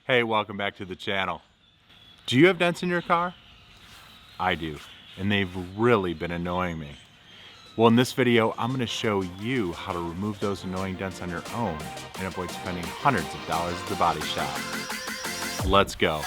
Hey, welcome back to the channel. Do you have dents in your car? I do, and they've really been annoying me. Well, in this video, I'm going to show you how to remove those annoying dents on your own and avoid spending hundreds of dollars at the body shop. Let's go.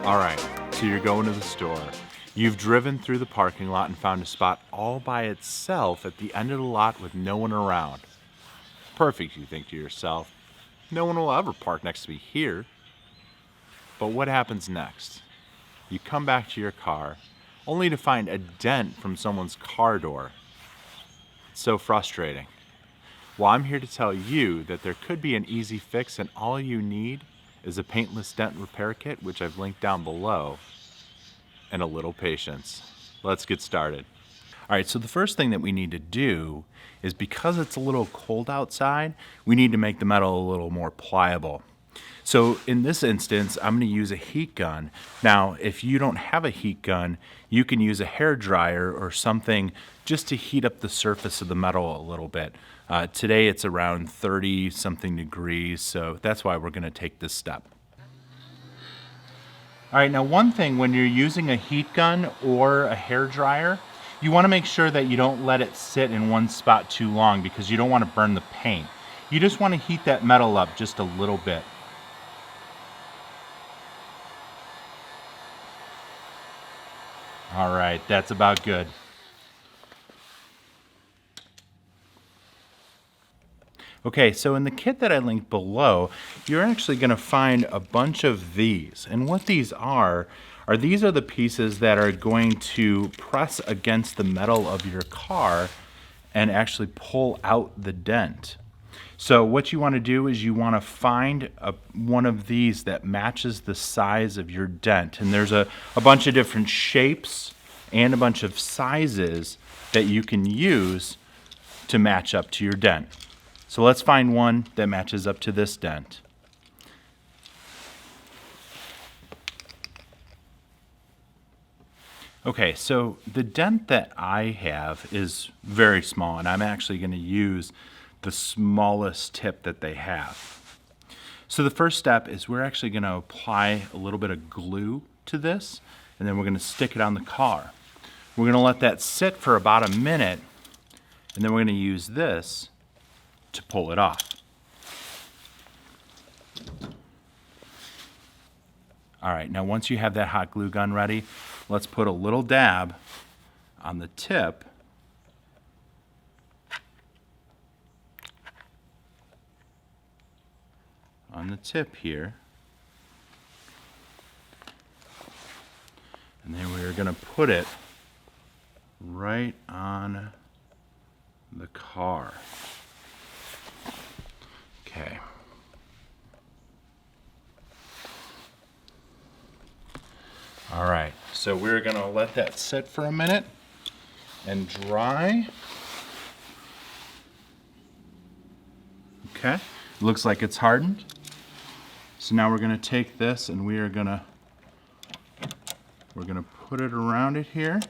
All right, so you're going to the store. You've driven through the parking lot and found a spot all by itself at the end of the lot with no one around. Perfect, you think to yourself. No one will ever park next to me here. But what happens next? You come back to your car, only to find a dent from someone's car door. It's so frustrating. Well, I'm here to tell you that there could be an easy fix, and all you need is a paintless dent repair kit, which I've linked down below, and a little patience. Let's get started. All right, so the first thing that we need to do is, because it's a little cold outside, we need to make the metal a little more pliable. So in this instance, I'm going to use a heat gun. Now, if you don't have a heat gun, you can use a hair dryer or something just to heat up the surface of the metal a little bit. Today it's around 30 something degrees, so that's why we're going to take this step. All right, now one thing when you're using a heat gun or a hair dryer, you want to make sure that you don't let it sit in one spot too long, because you don't want to burn the paint. You just want to heat that metal up just a little bit. All right, that's about good. Okay, so in the kit that I linked below, you're actually going to find a bunch of these. And what these are these are the pieces that are going to press against the metal of your car and actually pull out the dent. So what you want to do is you want to find one of these that matches the size of your dent. And there's a bunch of different shapes and a bunch of sizes that you can use to match up to your dent. So let's find one that matches up to this dent. Okay, so the dent that I have is very small, and I'm actually going to use the smallest tip that they have. So the first step is we're actually going to apply a little bit of glue to this, and then we're going to stick it on the car. We're going to let that sit for about a minute, and then we're going to use this to pull it off. All right, now once you have that hot glue gun ready, let's put a little dab on the tip here. And then we're going to put it right on the car. Okay. All right, so we're going to let that sit for a minute and dry. Okay, looks like it's hardened. So now we're going to take this and we're going to put it around it here.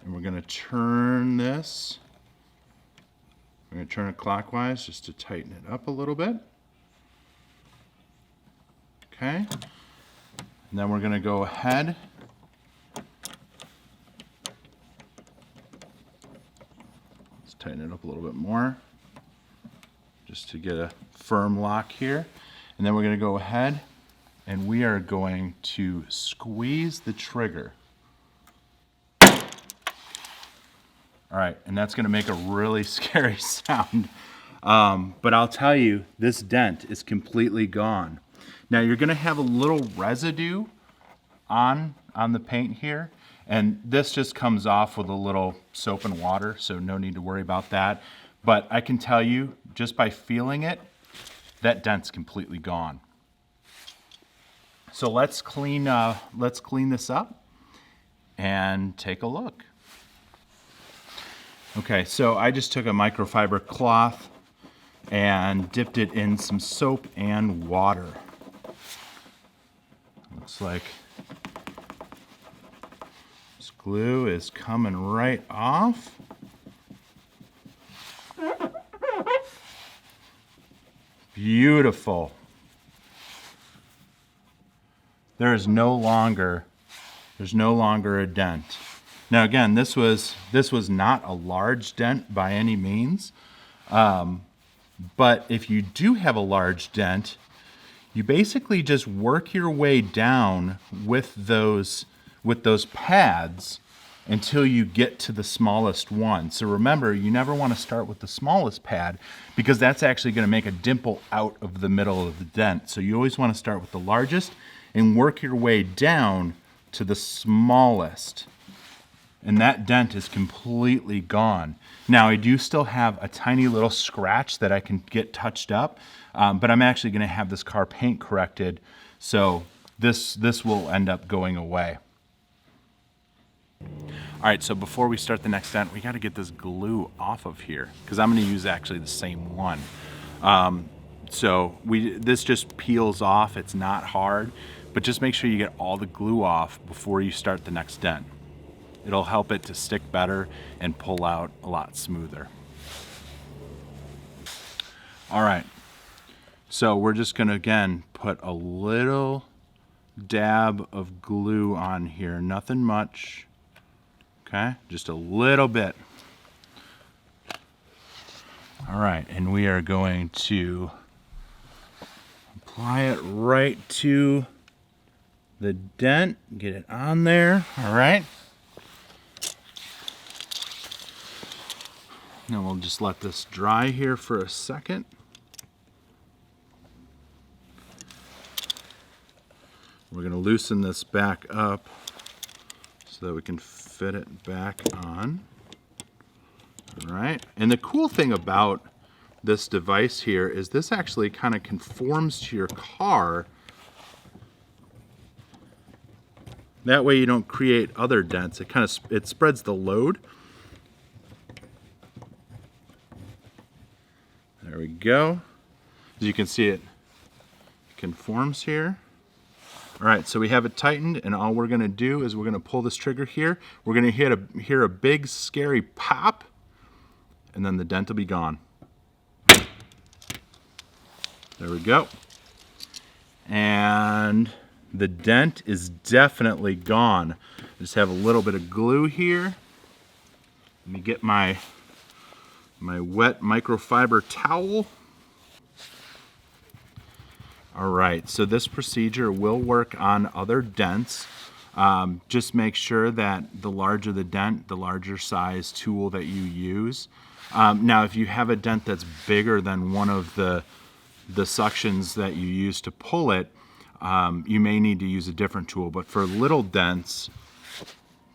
And we're going to turn this. We're going to turn it clockwise just to tighten it up a little bit. Okay. And then we're going to go ahead let's tighten it up a little bit more just to get a firm lock here. And then we're going to go ahead and we are going to squeeze the trigger. All right, and that's going to make a really scary sound. But I'll tell you, this dent is completely gone. Now you're going to have a little residue on the paint here, and this just comes off with a little soap and water, so no need to worry about that. But I can tell you, just by feeling it, that dent's completely gone. So let's clean this up and take a look. Okay, so I just took a microfiber cloth and dipped it in some soap and water. Looks like this glue is coming right off. Beautiful. There's no longer a dent. Now again, this was not a large dent by any means, but if you do have a large dent, you basically just work your way down with those pads until you get to the smallest one. So remember, you never want to start with the smallest pad because that's actually going to make a dimple out of the middle of the dent. So you always want to start with the largest and work your way down to the smallest. And that dent is completely gone. Now I do still have a tiny little scratch that I can get touched up, but I'm actually going to have this car paint corrected, so this will end up going away. All right, so before we start the next dent, we got to get this glue off of here because I'm going to use actually the same one. This just peels off. It's not hard, but just make sure you get all the glue off before you start the next dent. It'll help it to stick better and pull out a lot smoother. All right, so we're just gonna, again, put a little dab of glue on here, nothing much, okay? Just a little bit. All right, and we are going to apply it right to the dent, get it on there, all right? Now we'll just let this dry here for a second. We're going to loosen this back up so that we can fit it back on. All right. And the cool thing about this device here is this actually kind of conforms to your car. That way you don't create other dents. It spreads the load. There we go. As you can see, it conforms here. All right, so we have it tightened, and all we're gonna do is we're gonna pull this trigger here. We're gonna hear a big, scary pop, and then the dent will be gone. There we go. And the dent is definitely gone. I just have a little bit of glue here. Let me get my wet microfiber towel. All right, so this procedure will work on other dents. Just make sure that the larger the dent, the larger size tool that you use. Now, if you have a dent that's bigger than one of the suctions that you use to pull it, you may need to use a different tool. But for little dents,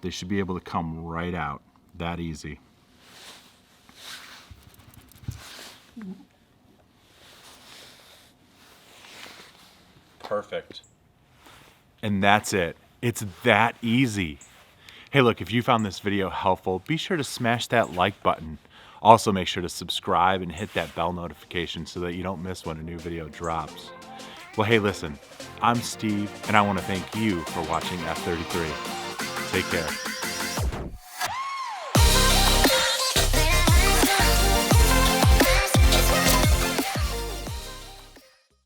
they should be able to come right out. That easy. Perfect. And that's it. It's that easy. Hey, look, if you found this video helpful, be sure to smash that like button. Also, make sure to subscribe and hit that bell notification so that you don't miss when a new video drops. Well, hey, listen, I'm Steve, and I want to thank you for watching F33. Take care.